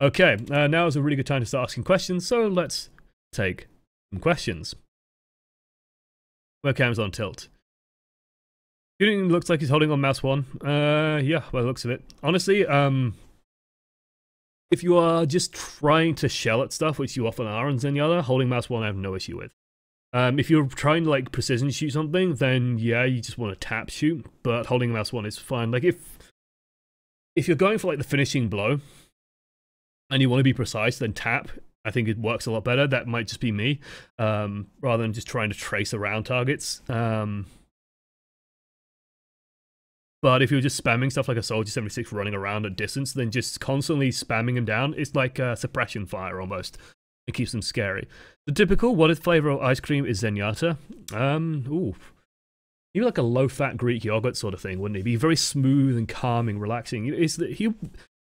Okay, now is a really good time to start asking questions, so let's take some questions. Webcam's on tilt. Shooting looks like he's holding on mouse 1. Yeah, by the looks of it. Honestly, if you are just trying to shell at stuff, which you often are on Zenyatta, holding mouse 1 I have no issue with. If you're trying to like precision shoot something, then yeah, you just want to tap shoot, but holding mouse 1 is fine. Like if you're going for like the finishing blow, and you want to be precise, then tap. I think it works a lot better. That might just be me, rather than just trying to trace around targets. But if you're just spamming stuff like a Soldier 76 running around at distance, then just constantly spamming them down, it's like suppression fire almost. It keeps them scary. The typical, what flavor of ice cream is Zenyatta? Ooh. Maybe like a low-fat Greek yogurt sort of thing, wouldn't he? Be very smooth and calming, relaxing. He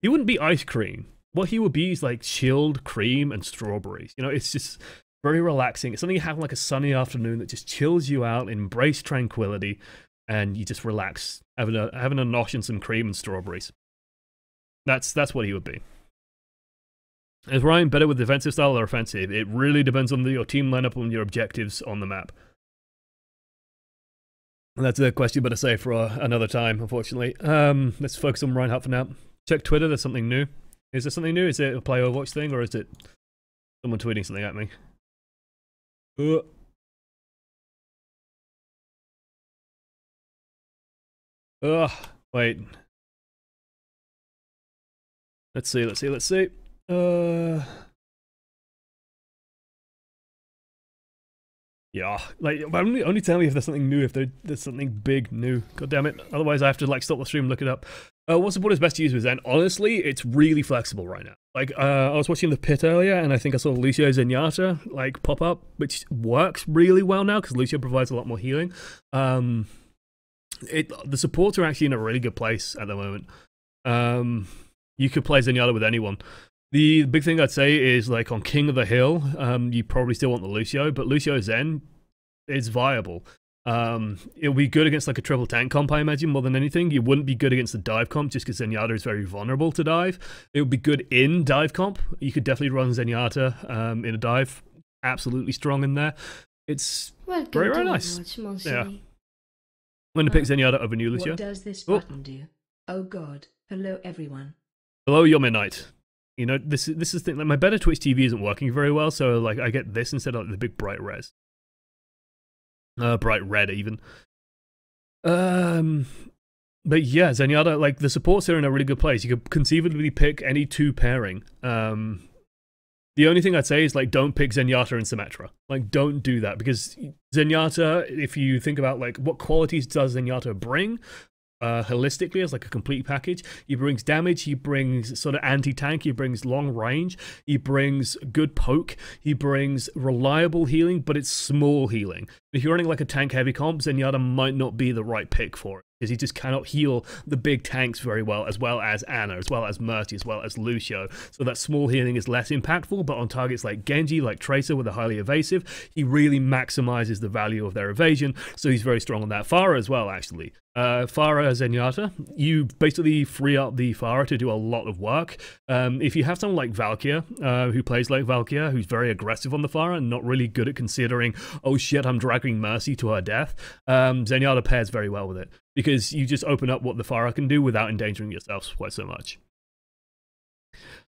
wouldn't be ice cream. What he would be is like chilled cream and strawberries. You know, it's just very relaxing. It's something you have like a sunny afternoon that just chills you out, embrace tranquility, and you just relax, having a nosh and some cream and strawberries. That's what he would be. Is Ryan better with defensive style or offensive? It really depends on your team lineup and your objectives on the map. And that's a question better say for another time, unfortunately. Let's focus on Reinhardt for now. Check Twitter, there's something new. Is there something new? Is it a play Overwatch thing, or is it someone tweeting something at me? Wait. Let's see. Yeah, like, only tell me if there's something new, if there's something big new. God damn it. Otherwise I have to like stop the stream and look it up. What support is best to use with Zen? Honestly, it's really flexible right now. Like, I was watching the pit earlier, and I think I saw Lucio Zenyatta like pop up, which works really well now because Lucio provides a lot more healing. The supports are actually in a really good place at the moment. You could play Zenyatta with anyone. The big thing I'd say is, like, on King of the Hill, you probably still want the Lucio, but Lucio Zen is viable. It'll be good against, like, a triple tank comp, I imagine, more than anything. You wouldn't be good against the dive comp, just because Zenyatta is very vulnerable to dive. It would be good in dive comp. You could definitely run Zenyatta in a dive. Absolutely strong in there. It's very nice. Yeah. I'm going to pick Zenyatta over new Lucio. What does this button do? Oh god. Hello, everyone. Hello, your midnight. You know, this is the thing, like, my better Twitch TV isn't working very well, so like I get this instead of like, the big bright res. Bright red even. But yeah, Zenyatta, like, the supports are in a really good place. You could conceivably pick any two pairing. The only thing I'd say is, like, don't pick Zenyatta and Symmetra. Like, don't do that, because Zenyatta, if you think about, like, what qualities does Zenyatta bring, holistically as like a complete package, he brings damage, he brings sort of anti-tank, he brings long range, he brings good poke, he brings reliable healing, but it's small healing. If you're running like a tank heavy comp, Zenyatta might not be the right pick for it, because he just cannot heal the big tanks very well as Ana, as well as Mercy, as well as Lucio. So that small healing is less impactful, but on targets like Genji, like Tracer with a highly evasive, he really maximizes the value of their evasion, so he's very strong on that. Pharah as well, actually. Pharah Zenyatta, you basically free up the Pharah to do a lot of work. If you have someone like Valkyr, who plays like Valkyr, who's very aggressive on the Pharah and not really good at considering, oh shit, I'm dragging Mercy to her death, Zenyatta pairs very well with it, because you just open up what the Pharah can do without endangering yourself quite so much.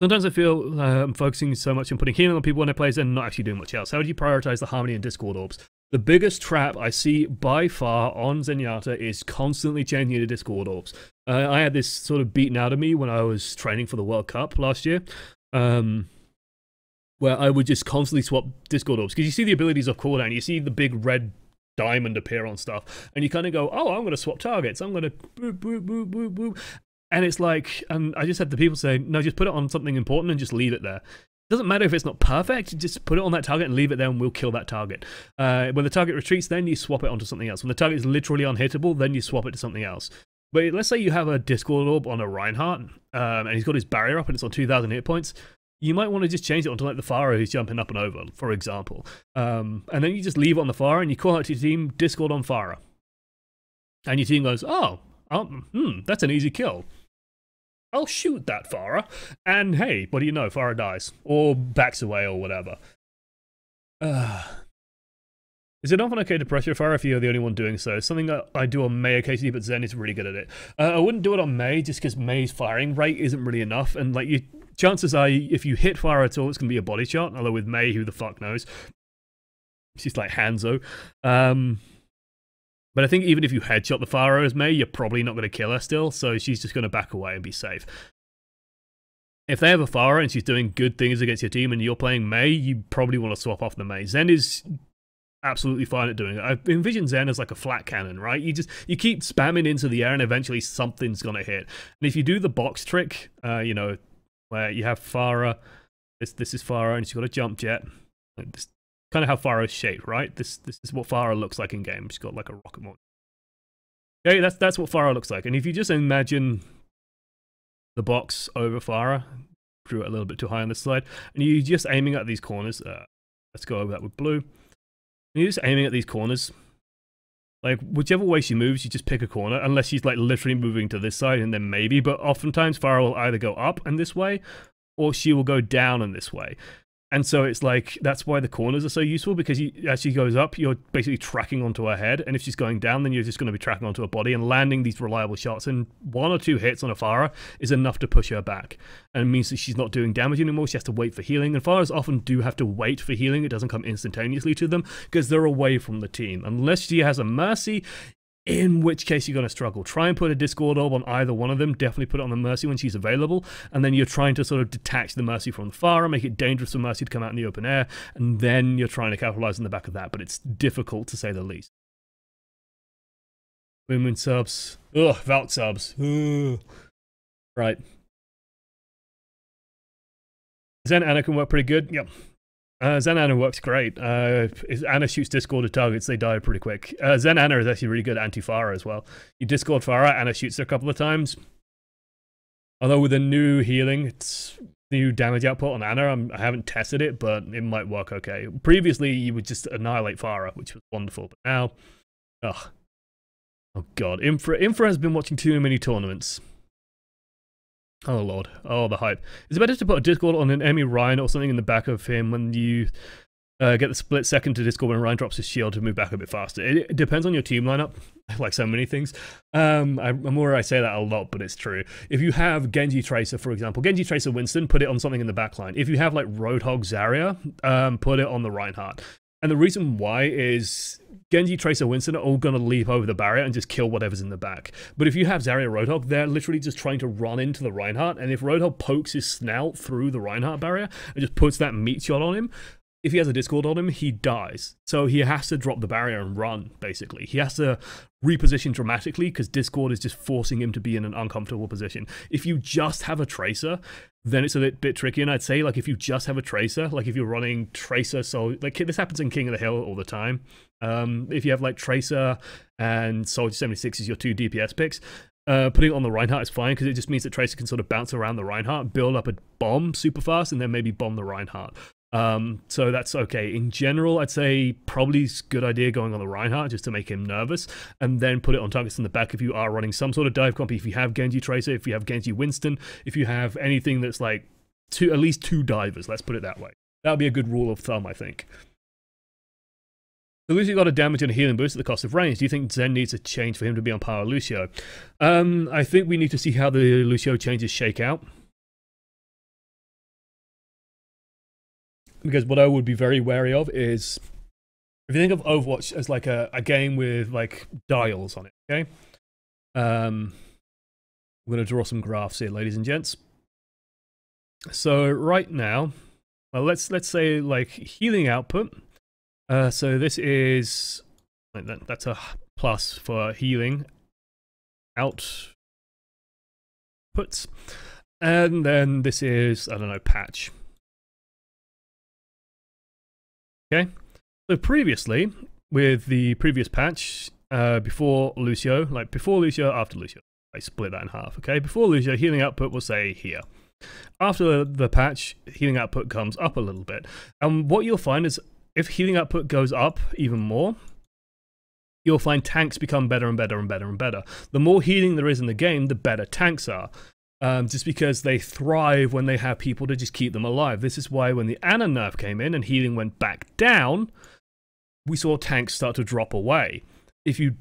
Sometimes I feel I'm focusing so much on putting healing on people when I play Zen and not actually doing much else. How do you prioritize the Harmony and Discord orbs? The biggest trap I see by far on Zenyatta is constantly changing the Discord orbs. I had this sort of beaten out of me when I was training for the World Cup last year, where I would just constantly swap Discord orbs, because you see the abilities of cooldown, you see the big red diamond appear on stuff, and you kind of go, oh, I'm going to swap targets, I'm going to boop, boop, boop, boop, boop. And it's like, and I just had the people say, no, just put it on something important and just leave it there. It doesn't matter if it's not perfect, just put it on that target and leave it there and we'll kill that target. When the target retreats, then you swap it onto something else. When the target is literally unhittable, then you swap it to something else. But let's say you have a Discord orb on a Reinhardt, and he's got his barrier up and it's on 2,000 hit points. You might want to just change it onto like the Pharah who's jumping up and over, for example. And then you just leave it on the Pharah and you call out to your team, Discord on Pharah. And your team goes, oh, that's an easy kill. I'll shoot that Pharah. And hey, what do you know? Pharah dies. Or backs away or whatever. Is it often okay to pressure Pharah if you're the only one doing so? It's something that I do on Mei occasionally, but Zen is really good at it. I wouldn't do it on Mei just because Mei's firing rate isn't really enough. And like, chances are, if you hit Pharah at all, it's going to be a body shot. Although with Mei, who the fuck knows? She's like Hanzo. But I think even if you headshot the Pharah as Mei, you're probably not going to kill her still. So she's just going to back away and be safe. If they have a Pharah and she's doing good things against your team and you're playing Mei, you probably want to swap off the Mei. Zen is absolutely fine at doing it. I envision Zen as like a flat cannon, right? You keep spamming into the air and eventually something's gonna hit. And if you do the box trick, you know, where you have Pharah, this is Pharah and she's got a jump jet. Like this, kind of how Pharah's shaped, right? This is what Pharah looks like in game. She's got like a rocket launcher. Okay, that's what Pharah looks like. And if you just imagine the box over Pharah, drew it a little bit too high on this slide, and you're just aiming at these corners. Let's go over that with blue. And you're just aiming at these corners. Like, whichever way she moves, you just pick a corner, unless she's like literally moving to this side, and then maybe. But oftentimes, Pharah will either go up and this way, or she will go down and this way. And so it's like, that's why the corners are so useful, because as she goes up, you're basically tracking onto her head, and if she's going down, then you're just going to be tracking onto her body and landing these reliable shots, and 1 or 2 hits on a Pharah is enough to push her back, and it means that she's not doing damage anymore. She has to wait for healing, and Pharahs often do have to wait for healing. It doesn't come instantaneously to them, because they're away from the team. Unless she has a Mercy, in which case you're going to struggle. Try and put a Discord orb on either one of them. Definitely put it on the Mercy when she's available. And then you're trying to sort of detach the Mercy from the Pharah, make it dangerous for Mercy to come out in the open air. And then you're trying to capitalize on the back of that. But it's difficult, to say the least. Win-win subs. Ugh, Valk subs. Ugh. Right. Zen Anna can work pretty good. Yep. Zen Anna works great. If Anna shoots discorded targets, they die pretty quick. Zen Anna is actually really good anti-Pharah as well. You discord Pharah, Anna shoots her a couple of times. Although with the new healing, it's new damage output on Anna. I haven't tested it, but it might work okay. Previously, you would just annihilate Pharah, which was wonderful. But now, ugh. Oh god, Infra has been watching too many tournaments. Oh lord, oh the hype. Is it better to put a Discord on an enemy Ryan or something in the back of him when you get the split second to Discord when Ryan drops his shield to move back a bit faster? It depends on your team lineup, like so many things. I'm aware I say that a lot, but it's true. If you have Genji Tracer, for example, Genji Tracer Winston, put it on something in the backline. If you have like Roadhog Zarya, put it on the Reinhardt. And the reason why is Genji, Tracer, Winston are all going to leap over the barrier and just kill whatever's in the back. But if you have Zarya Roadhog, they're literally just trying to run into the Reinhardt. And if Roadhog pokes his snout through the Reinhardt barrier and just puts that meat shot on him, if he has a Discord on him, he dies. So he has to drop the barrier and run, basically. He has to reposition dramatically because Discord is just forcing him to be in an uncomfortable position. If you just have a Tracer, then it's a bit tricky. And I'd say, like, if you just have a Tracer, like if you're running Tracer, so like this happens in King of the Hill all the time. If you have like Tracer and Soldier 76 is your 2 DPS picks, putting it on the Reinhardt is fine because it just means that Tracer can sort of bounce around the Reinhardt, build up a bomb super fast, and then maybe bomb the Reinhardt. So that's okay. In general, I'd say probably a good idea going on the Reinhardt just to make him nervous, and then put it on targets in the back if you are running some sort of dive comp. If you have Genji Tracer, if you have Genji Winston, if you have anything that's like at least 2 divers, let's put it that way. That would be a good rule of thumb, I think. So Lucio got a damage and a healing boost at the cost of range. Do you think Zen needs a change for him to be on par with Lucio? I think we need to see how the Lucio changes shake out. Because what I would be very wary of is, if you think of Overwatch as like a game with like dials on it, okay? I'm going to draw some graphs here, ladies and gents. So right now, well, let's say like healing output. So this is, that's a plus for healing outputs. And then this is, I don't know, patch. Okay, so previously, with the previous patch, before Lucio, like before Lucio, after Lucio, I split that in half, okay? Before Lucio, healing output will say here. After the patch, healing output comes up a little bit. And what you'll find is, if healing output goes up even more, you'll find tanks become better and better and better and better. The more healing there is in the game, the better tanks are. just because they thrive when they have people to just keep them alive. This is why when the Ana nerf came in and healing went back down, we saw tanks start to drop away. If you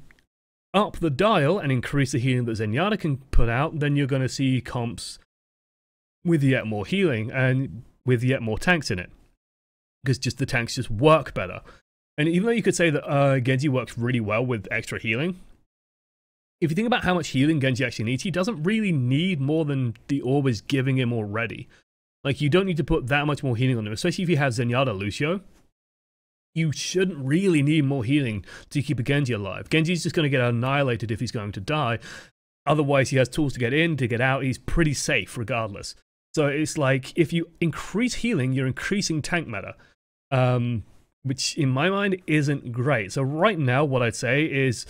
up the dial and increase the healing that Zenyatta can put out, then you're going to see comps with yet more healing and with yet more tanks in it. Because just the tanks just work better. And even though you could say that Genji works really well with extra healing, if you think about how much healing Genji actually needs, he doesn't really need more than the orb is giving him already. Like, you don't need to put that much more healing on him, especially if you have Zenyatta Lucio. You shouldn't really need more healing to keep a Genji alive. Genji's just going to get annihilated if he's going to die. Otherwise, he has tools to get in, to get out. He's pretty safe regardless. So it's like, if you increase healing, you're increasing tank meta. Which in my mind isn't great. So right now, what I'd say is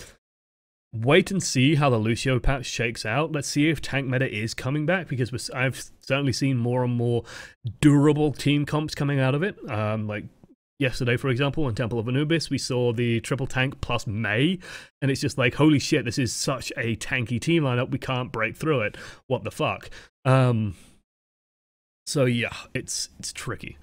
wait and see how the Lucio patch shakes out. Let's see if tank meta is coming back, because I've certainly seen more and more durable team comps coming out of it. Like yesterday, for example, in Temple of Anubis, we saw the triple tank plus Mei, and it's just like, holy shit, this is such a tanky team lineup, we can't break through it. What the fuck? So yeah, it's tricky.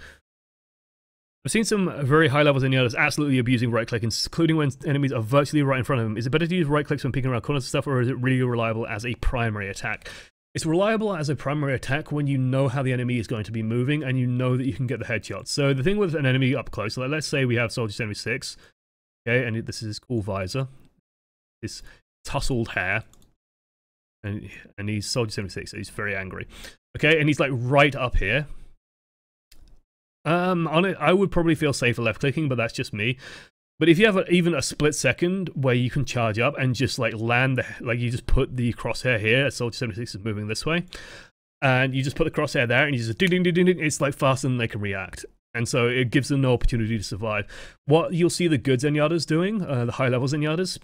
I've seen some very high levels Zenyatta's absolutely abusing right click, including when enemies are virtually right in front of them. Is it better to use right clicks when peeking around corners and stuff, or is it really reliable as a primary attack? It's reliable as a primary attack when you know how the enemy is going to be moving and you know that you can get the headshots. So the thing with an enemy up close, like let's say we have Soldier 76, okay, and this is his cool visor, his tousled hair, and he's Soldier 76, so he's very angry. Okay, and he's like right up here. On it, I would probably feel safer left clicking, but that's just me. But if you have even a split second where you can charge up and just like land like you just put the crosshair here, as Soldier 76 is moving this way, and you just put the crosshair there and you just ding ding ding ding, it's like faster than they can react. And so it gives them no opportunity to survive. What you'll see the good Zenyatas doing, the high level Zenyatas,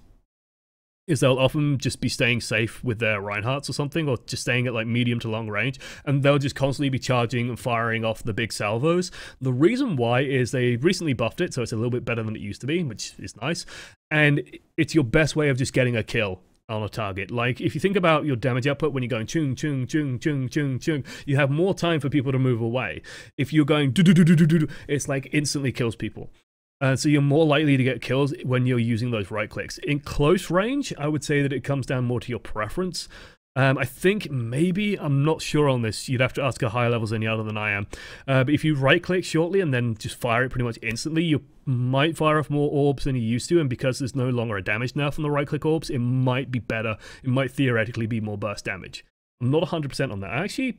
is they'll often just be staying safe with their Reinhardts or something, or just staying at like medium to long range, and they'll just constantly be charging and firing off the big salvos. The reason why is they recently buffed it, so it's a little bit better than it used to be, which is nice, and it's your best way of just getting a kill on a target. Like, if you think about your damage output when you're going chung, chung, chung, chung, chung, chung, you have more time for people to move away. If you're going do do do do do do, it's like instantly kills people. So you're more likely to get kills when you're using those right clicks. In close range, I would say that it comes down more to your preference. I think maybe, I'm not sure on this, you'd have to ask a higher level Zenyatta than I am. But if you right click shortly and then just fire it pretty much instantly, you might fire off more orbs than you used to, and because there's no longer a damage nerf on the right click orbs, it might be better. It might theoretically be more burst damage. I'm not 100% on that. Actually,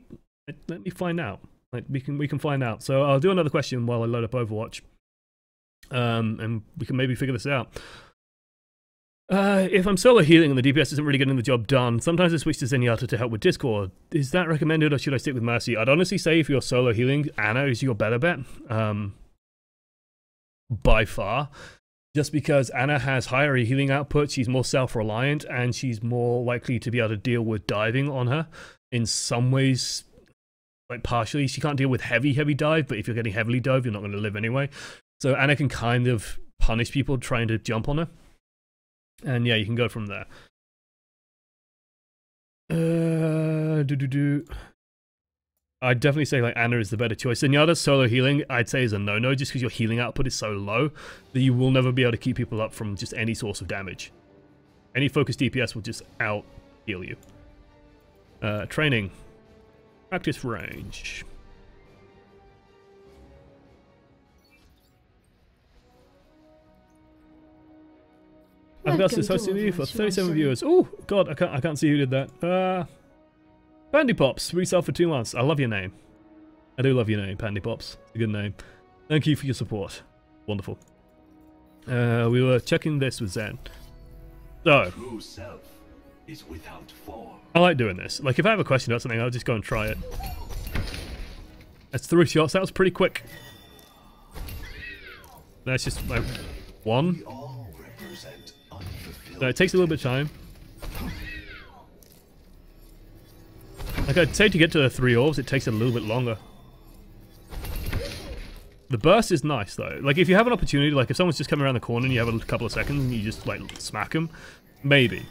let me find out. Like, we can find out. So I'll do another question while I load up Overwatch. And we can maybe figure this out. If I'm solo healing and the DPS isn't really getting the job done, sometimes I switch to Zenyatta to help with Discord. Is that recommended, or should I stick with Mercy? I'd honestly say if you're solo healing, Ana is your better bet. By far. Just because Ana has higher healing output, she's more self-reliant, and she's more likely to be able to deal with diving on her. In some ways, like partially, she can't deal with heavy dive, but if you're getting heavily dive, you're not going to live anyway. So Ana can kind of punish people trying to jump on her. And yeah, you can go from there. I'd definitely say like Ana is the better choice. Zenyatta's solo healing, I'd say, is a no-no, just because your healing output is so low that you will never be able to keep people up from just any source of damage. Any focused DPS will just out-heal you. Training. Practice range. I've got this hosting you for 37 viewers. Oh god, I can't see who did that. Pandy Pops, resell for 2 months. I love your name. I do love your name, Pandy Pops. It's a good name. Thank you for your support. Wonderful. We were checking this with Zen. So, True self is without form. I like doing this. Like, if I have a question about something, I'll just go and try it. That's 3 shots. That was pretty quick. That's just like 1. So it takes a little bit of time. Like, I'd say to get to the 3 orbs, it takes a little bit longer. The burst is nice, though. Like, if you have an opportunity, like if someone's just coming around the corner and you have a couple of seconds and you just, like, smack them, maybe.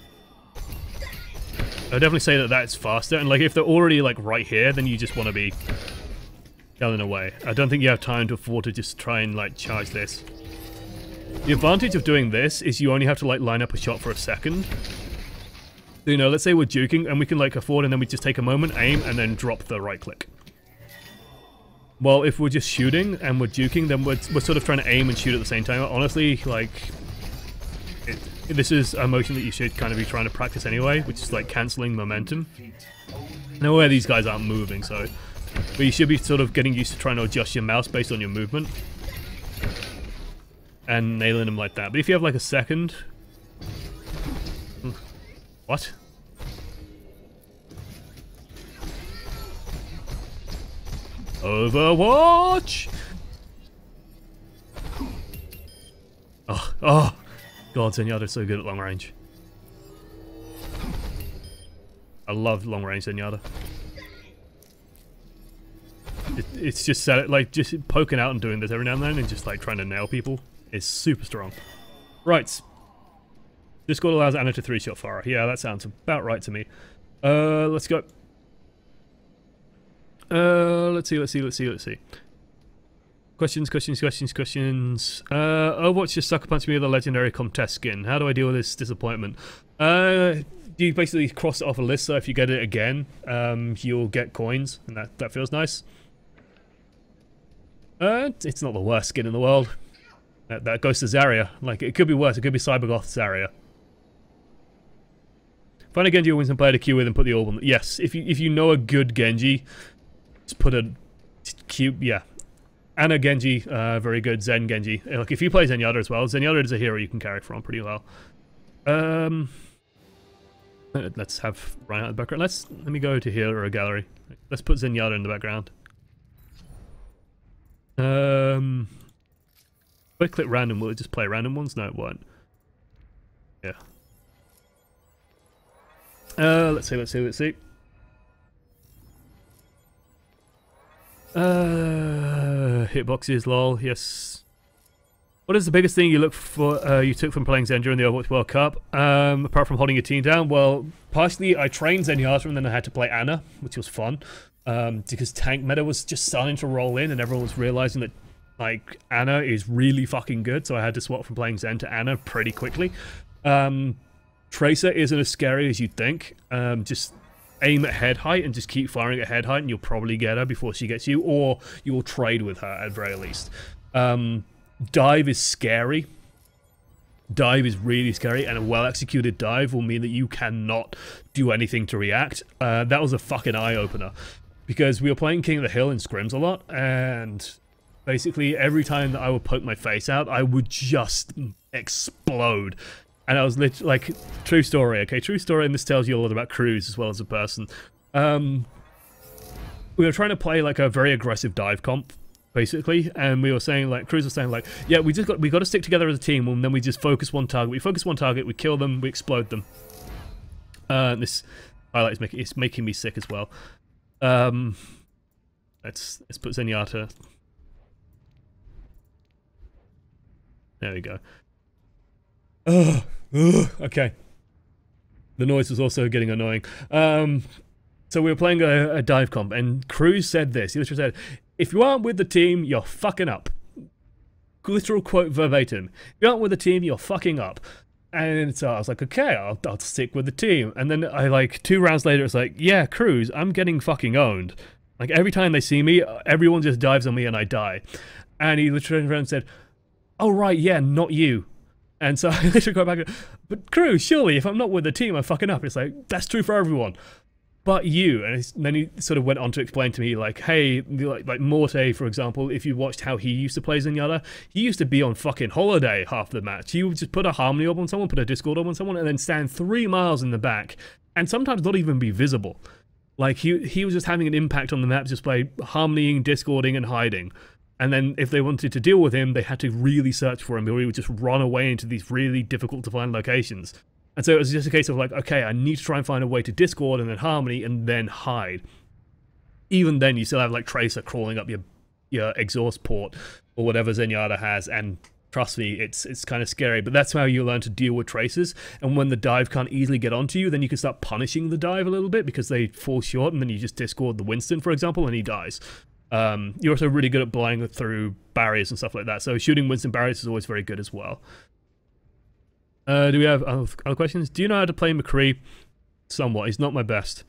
I'd definitely say that that's faster. And like if they're already like right here, then you just want to be yelling away. I don't think you have time to afford to just try and like charge this. The advantage of doing this is you only have to like line up a shot for a second. So, you know, let's say we're juking and we can like afford, and then we just take a moment, aim, and then drop the right click. Well, if we're just shooting and we're juking, then we're sort of trying to aim and shoot at the same time. Honestly, like, this is a motion that you should kind of be trying to practice anyway, which is like cancelling momentum. Now, where these guys aren't moving, so... But you should be sort of getting used to trying to adjust your mouse based on your movement. And nailing them like that. But if you have like a second... What? Overwatch! Oh, God, Zenyatta's so good at long range. I love long range Zenyatta. It's just like just poking out and doing this every now and then, and just like trying to nail people is super strong. Right. Discord allows Anna to 3-shot Pharah. Yeah, that sounds about right to me. Let's go. Let's see. Questions. Overwatch just sucker punched me with a legendary contest skin. How do I deal with this disappointment? You basically cross it off a list, so if you get it again, you'll get coins, and that feels nice. It's not the worst skin in the world. That goes to Zarya. Like, it could be worse. It could be Cybergoth Zarya. Find a Genji who wins and play to queue with and put the orb on. Yes, if you know a good Genji, just put a queue. Yeah, Anna Genji, very good. Zen Genji. Like if you play Zenyatta as well, Zenyatta is a hero you can carry from pretty well. Let's have Ryan out of the background. Let me go to hero gallery. Let's put Zenyatta in the background. If I click random, will it just play random ones? No, it won't. Yeah. Let's see. Hitboxes, lol, yes. What is the biggest thing you look for, you took from playing Zen during the Overwatch World Cup? Apart from holding your team down? Well, partially I trained Zenyatta and then I had to play Anna, which was fun. Because tank meta was just starting to roll in and everyone was realizing that, like, Anna is really fucking good, so I had to swap from playing Zen to Anna pretty quickly. Tracer isn't as scary as you'd think. Just aim at head height and just keep firing at head height and you'll probably get her before she gets you, or you will trade with her at very least. Dive is scary. Dive is really scary, and a well-executed dive will mean that you cannot do anything to react. That was a fucking eye-opener, because we were playing King of the Hill in scrims a lot, and basically every time that I would poke my face out, I would just explode. And I was literally, like, true story, okay? True story, and this tells you a lot about Cruz as well as a person. We were trying to play, like, a very aggressive dive comp, basically, and we were saying, like, Cruz was saying, like, yeah, we got to stick together as a team, and then we just focus one target. We focus one target, we kill them, we explode them. This highlight is making me sick as well. Let's put Zenyatta. There we go. Okay. The noise was also getting annoying. So we were playing a dive comp, and Cruz said this. He literally said, if you aren't with the team, you're fucking up. Literal quote verbatim. If you aren't with the team, you're fucking up. And so I was like, okay, I'll stick with the team. And then I, like, 2 rounds later, it's like, yeah, Cruz, I'm getting fucking owned. Like, every time they see me, everyone just dives on me and I die. And he literally turned around and said, oh, right, yeah, not you. And so I literally got back, but Cruz, surely if I'm not with the team, I'm fucking up. It's like, that's true for everyone. But you. And then he sort of went on to explain to me, like, hey, like Morte, for example, if you watched how he used to play Zenyatta, he used to be on fucking holiday half the match. He would just put a Harmony orb on someone, put a Discord orb on someone, and then stand 3 miles in the back, and sometimes not even be visible. Like, he was just having an impact on the map, just by Harmonying, Discording, and hiding. And then if they wanted to deal with him, they had to really search for him, or he would just run away into these really difficult to find locations. And so it was just a case of like, okay, I need to try and find a way to Discord and then Harmony and then hide. Even then, you still have like Tracer crawling up your exhaust port or whatever Zenyatta has, and Trust me, it's kind of scary, but that's how you learn to deal with traces. And when the dive can't easily get onto you, then you can start punishing the dive a little bit because they fall short, and then you just discord the Winston, for example, and he dies. You're also really good at blowing through barriers and stuff like that, so shooting Winston barriers is always very good as well. Do we have other questions? Do you know how to play McCree? Somewhat. He's not my best.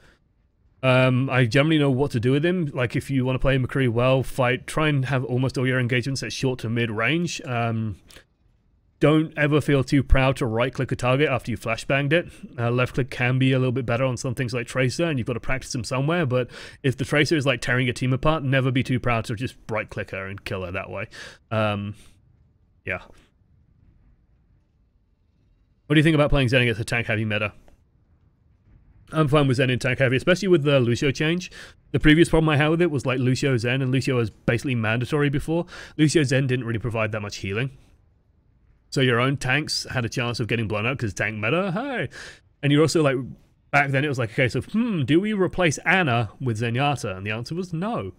I generally know what to do with him. Like, if you want to play McCree well, try and have almost all your engagements at short to mid range. Don't ever feel too proud to right-click a target after you flashbanged it. Left-click can be a little bit better on some things like Tracer, and you've got to practice them somewhere, but if the Tracer is like tearing your team apart, never be too proud to just right-click her and kill her that way. Yeah. What do you think about playing Zen against a tank-heavy meta? I'm fine with Zen in tank heavy, especially with the Lucio change. The previous problem I had with it was like Lucio Zen, and Lucio was basically mandatory before. Lucio Zen didn't really provide that much healing. So your own tanks had a chance of getting blown up because tank meta, hey! And you're also like, back then it was like a case of, do we replace Anna with Zenyatta? And the answer was no.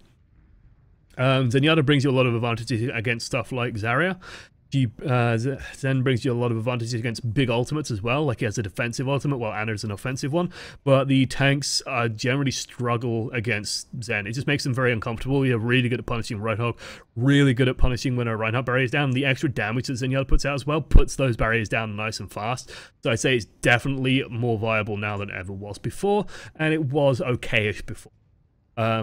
Zenyatta brings you a lot of advantages against stuff like Zarya. Zen brings you a lot of advantages against big ultimates as well, like he has a defensive ultimate while Anna's an offensive one, but the tanks generally struggle against Zen. It just makes them very uncomfortable. You're really good at punishing Roadhog, really good at punishing when a Reinhardt barrier is down. The extra damage that Zenyatta puts out as well puts those barriers down nice and fast, so I'd say it's definitely more viable now than it ever was before, and it was okay-ish before.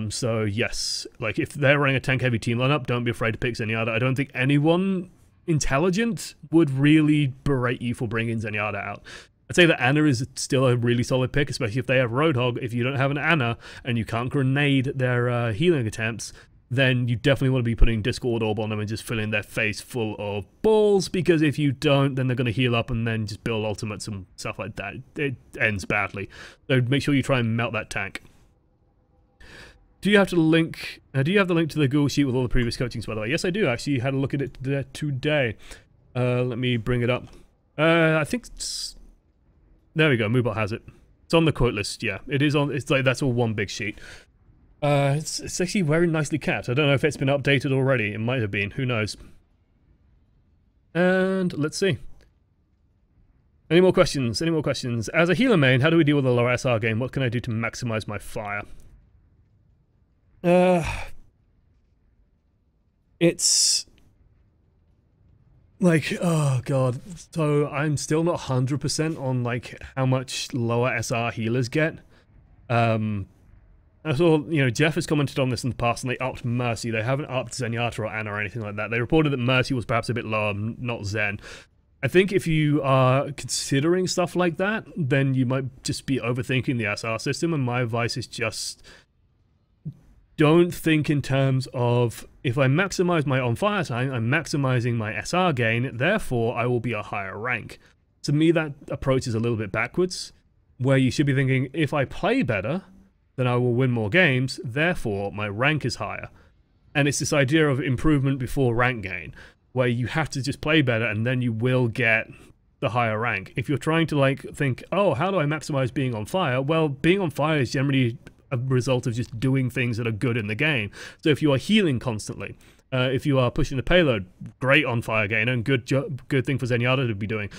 So yes, like if they're running a tank-heavy team lineup, don't be afraid to pick Zenyatta. I don't think anyone intelligent would really berate you for bringing Zenyatta out. I'd say that Anna is still a really solid pick, especially if they have Roadhog. If you don't have an Anna and you can't grenade their healing attempts, then you definitely want to be putting Discord Orb on them and just filling their face full of balls, because if you don't, then they're going to heal up and then just build ultimates and stuff like that. It ends badly. So make sure you try and melt that tank. Do you have to link? Do you have the link to the Google Sheet with all the previous coachings, by the way? Yes, I do. I actually had a look at it today. Let me bring it up. I think it's... There we go. Moobot has it. It's on the quote list. Yeah, it is on. It's like that's all one big sheet. It's actually very nicely kept. I don't know if it's been updated already. It might have been. Who knows? And let's see. Any more questions? Any more questions? As a healer main, how do we deal with a lower SR game? What can I do to maximize my fire? It's like, oh god, so I'm still not 100% on like how much lower SR healers get. I saw, you know, Jeff has commented on this in the past, and they upped Mercy. They haven't upped Zenyatta or Anna or anything like that. They reported that Mercy was perhaps a bit lower, not Zen. I think if you are considering stuff like that, then you might just be overthinking the SR system, and my advice is just don't think in terms of, if I maximize my on-fire time, I'm maximizing my SR gain, therefore I will be a higher rank. To me, that approach is a little bit backwards, where you should be thinking, if I play better, then I will win more games, therefore my rank is higher. And it's this idea of improvement before rank gain, where you have to just play better and then you will get the higher rank. If you're trying to like think, oh, how do I maximize being on fire? Well, being on fire is generally a result of just doing things that are good in the game. So if you are healing constantly, if you are pushing the payload, great on fire gain and good thing for Zenyatta to be doing.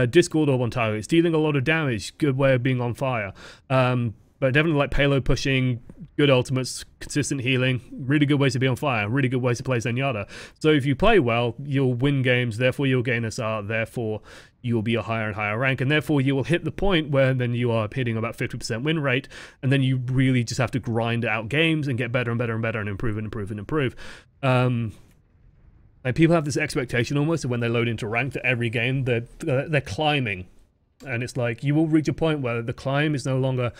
Discord Orb on target, it's dealing a lot of damage, good way of being on fire. But definitely like payload pushing, good ultimates, consistent healing, really good ways to be on fire, really good ways to play Zenyatta. So if you play well, you'll win games, therefore you'll gain SR, therefore you'll be a higher and higher rank, and therefore you will hit the point where then you are hitting about 50% win rate, and then you really just have to grind out games and get better and better and better and improve and improve and improve. Like people have this expectation almost of when they load into rank that every game they're climbing, and it's like you will reach a point where the climb is no longer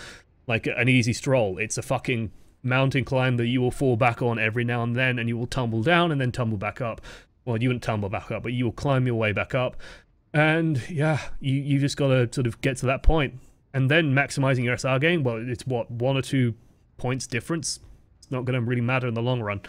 like an easy stroll. It's a fucking mountain climb that you will fall back on every now and then, and you will tumble down and then tumble back up. Well, you wouldn't tumble back up, but you will climb your way back up. And yeah, you just gotta sort of get to that point. And then maximizing your SR gain, well, it's what, 1 or 2 points difference? It's not gonna really matter in the long run.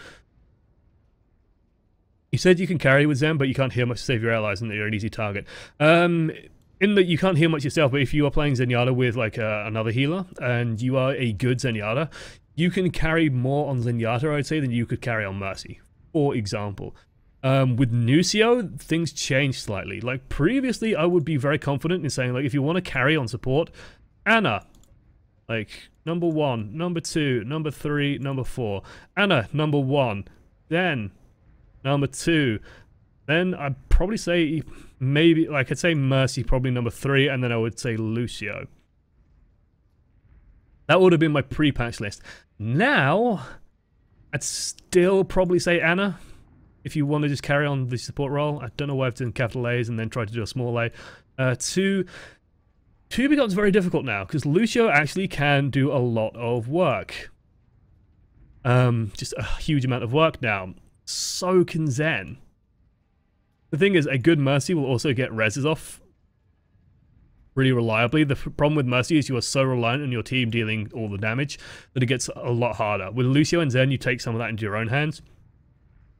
You said you can carry with Zen, but you can't heal much to save your allies and that you're an easy target. In that you can't heal much yourself, but if you are playing Zenyatta with like another healer, and you are a good Zenyatta, you can carry more on Zenyatta, I'd say, than you could carry on Mercy, for example. With Lucio, things changed slightly. Like previously, I would be very confident in saying, like, if you want to carry on support, Anna, like number 1, number 2, number 3, number 4. Anna, number 1, then number 2. Then I'd probably say maybe, like, I'd say Mercy probably number 3, and then I would say Lucio. That would have been my pre-patch list. Now, I'd still probably say Anna. If you want to just carry on the support role. I don't know why I've done capital A's and then tried to do a small A. 2 becomes very difficult now, because Lucio actually can do a lot of work. Just a huge amount of work now. So can Zen. The thing is, a good Mercy will also get reses off really reliably. The problem with Mercy is you are so reliant on your team dealing all the damage that it gets a lot harder. With Lucio and Zen, you take some of that into your own hands.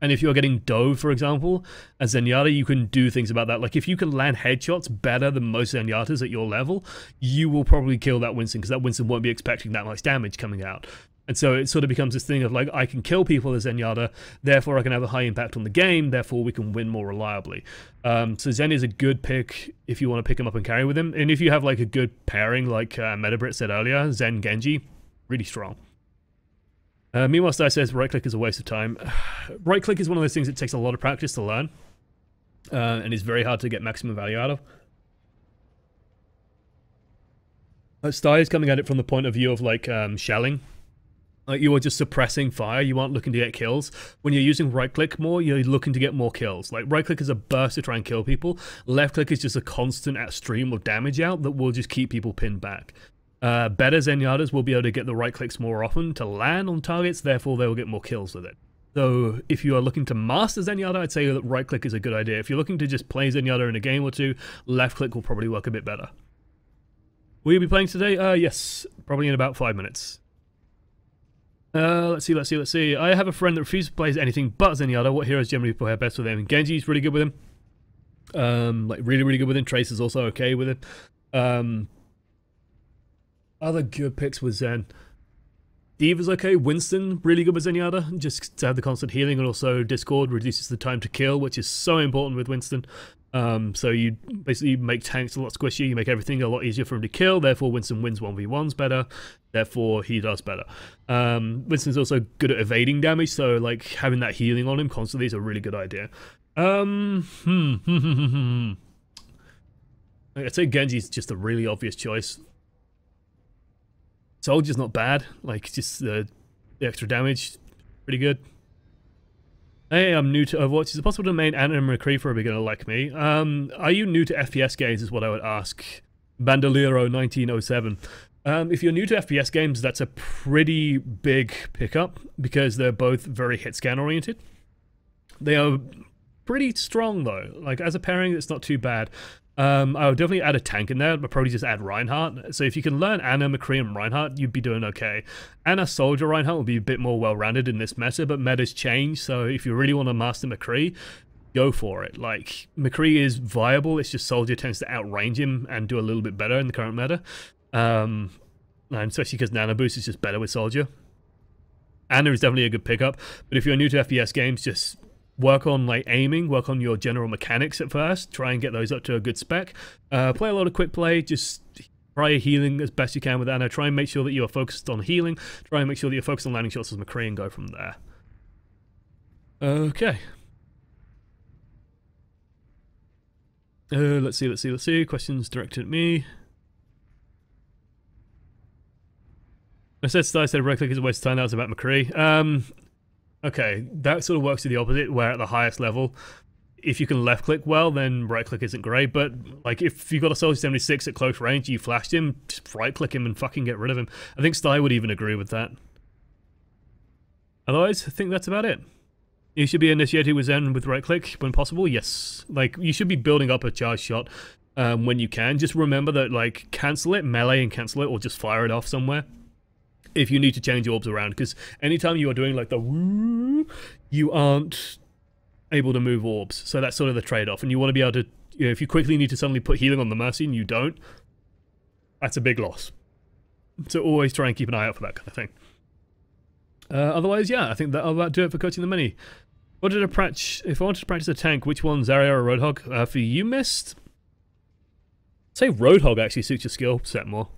And if you're getting dove, for example, as Zenyatta, you can do things about that. Like, if you can land headshots better than most Zenyatas at your level, you will probably kill that Winston, because that Winston won't be expecting that much damage coming out. And so it sort of becomes this thing of, like, I can kill people as Zenyatta, therefore I can have a high impact on the game, therefore we can win more reliably. So Zen is a good pick if you want to pick him up and carry with him. And if you have, like, a good pairing, like Metabrit said earlier, Zen Genji, really strong. Meanwhile, Sty says right-click is a waste of time. Right-click is one of those things that takes a lot of practice to learn, and is very hard to get maximum value out of. Sty is coming at it from the point of view of, like, shelling. Like, you are just suppressing fire, you aren't looking to get kills. When you're using right-click more, you're looking to get more kills. Like, right-click is a burst to try and kill people. Left-click is just a constant stream of damage out that will just keep people pinned back. Better Zenyatas will be able to get the right clicks more often to land on targets, therefore they will get more kills with it. So if you are looking to master Zenyatta, I'd say that right click is a good idea. If you're looking to just play Zenyatta in a game or two, left click will probably work a bit better. Will you be playing today? Yes, probably in about 5 minutes. Let's see. I have a friend that refuses to play anything but Zenyatta. What heroes generally play best with him? Genji's really good with him. Like really good with him. Trace is also okay with him. Other good picks with Zen. D.Va's okay. Winston, really good with Zenyatta. Just to have the constant healing, and also Discord reduces the time to kill, which is so important with Winston. So you basically make tanks a lot squishy, you make everything a lot easier for him to kill, therefore Winston wins 1v1s better, therefore he does better. Winston's also good at evading damage, so like having that healing on him constantly is a really good idea. I'd say Genji's just a really obvious choice. Soldier's not bad, like just the extra damage, pretty good. Hey, I'm new to Overwatch. Is it possible to main Anna and McCree for a beginner like me? Are you new to FPS games is what I would ask. Bandolero 1907. If you're new to FPS games, that's a pretty big pickup because they're both very hit scan oriented. They are pretty strong though. Like as a pairing, it's not too bad. I would definitely add a tank in there, but probably just add Reinhardt. So if you can learn Anna, McCree, and Reinhardt, you'd be doing okay. Anna, Soldier, Reinhardt will be a bit more well-rounded in this meta, but meta's changed, so if you really want to master McCree, go for it. Like, McCree is viable, it's just Soldier tends to outrange him and do a little bit better in the current meta. And especially because Nano Boost is just better with Soldier. Anna is definitely a good pickup, but if you're new to FPS games, just work on like aiming, work on your general mechanics at first, try and get those up to a good spec. Play a lot of quick play, just try healing as best you can with Anna, try and make sure that you are focused on healing, try and make sure that you're focused on landing shots as McCree and go from there. Okay. Let's see. Questions directed at me. I said right click is a waste of time, that was about McCree. Okay, that sort of works to the opposite, where at the highest level, if you can left click well, then right click isn't great, but like if you got a Soldier 76 at close range, you flashed him, just right click him and fucking get rid of him. I think Sty would even agree with that. Otherwise, I think that's about it. You should be initiated with Zen with right click when possible, yes. Like, you should be building up a charge shot when you can. Just remember that, like, cancel it, melee and cancel it, or just fire it off somewhere if you need to change orbs around, because anytime you are doing like the woo, you aren't able to move orbs, so that's sort of the trade-off, and you want to be able to, you know, if you quickly need to suddenly put healing on the Mercy and you don't, that's a big loss. So always try and keep an eye out for that kind of thing. Otherwise, yeah, I think that'll about do it for Coaching the Many. If I wanted to practice a tank, which one, Zarya or Roadhog? For you, Mist, I'd say Roadhog actually suits your skill set more.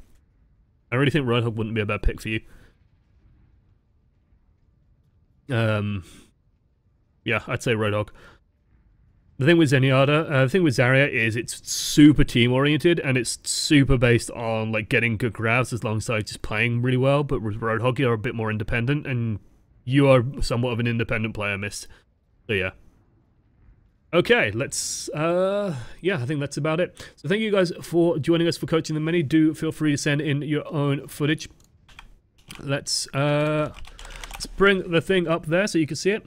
I really think Roadhog wouldn't be a bad pick for you. Yeah, I'd say Roadhog. The thing with Zenyatta, the thing with Zarya is it's super team-oriented, and it's super based on like getting good grabs alongside just playing really well, but with Roadhog you're a bit more independent, and you are somewhat of an independent player, Mist. So yeah. Okay, let's, yeah, I think that's about it. So thank you guys for joining us for Coaching the Many. Do feel free to send in your own footage. Let's bring the thing up there so you can see it.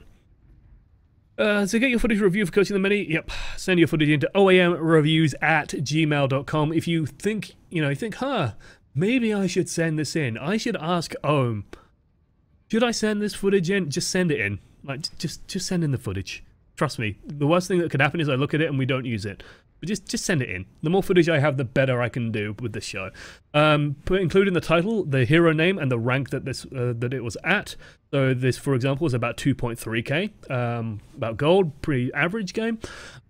So get your footage review for Coaching the Many. Yep, send your footage into oamreviews@gmail.com. If you think, huh, maybe I should send this in. I should ask Ohm. Should I send this footage in? Just send it in. Like, just send in the footage. Trust me. The worst thing that could happen is I look at it and we don't use it. But just send it in. The more footage I have, the better I can do with this show. Including the title, the hero name, and the rank that that it was at. So this, for example, is about 2.3k, about gold, pretty average game.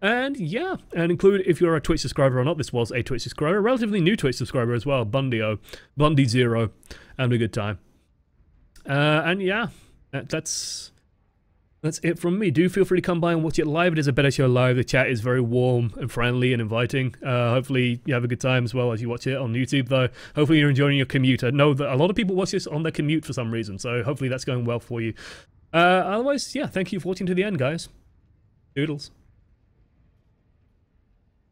And yeah, and include if you're a Twitch subscriber or not. This was a Twitch subscriber, relatively new Twitch subscriber as well, Bundy0, having a good time. And yeah, that's it from me. Do feel free to come by and watch it live. It is a better show live. The chat is very warm and friendly and inviting. Hopefully you have a good time as well as you watch it on YouTube, though. Hopefully you're enjoying your commute. I know that a lot of people watch this on their commute for some reason, so hopefully that's going well for you. Otherwise, yeah, thank you for watching to the end, guys. Doodles.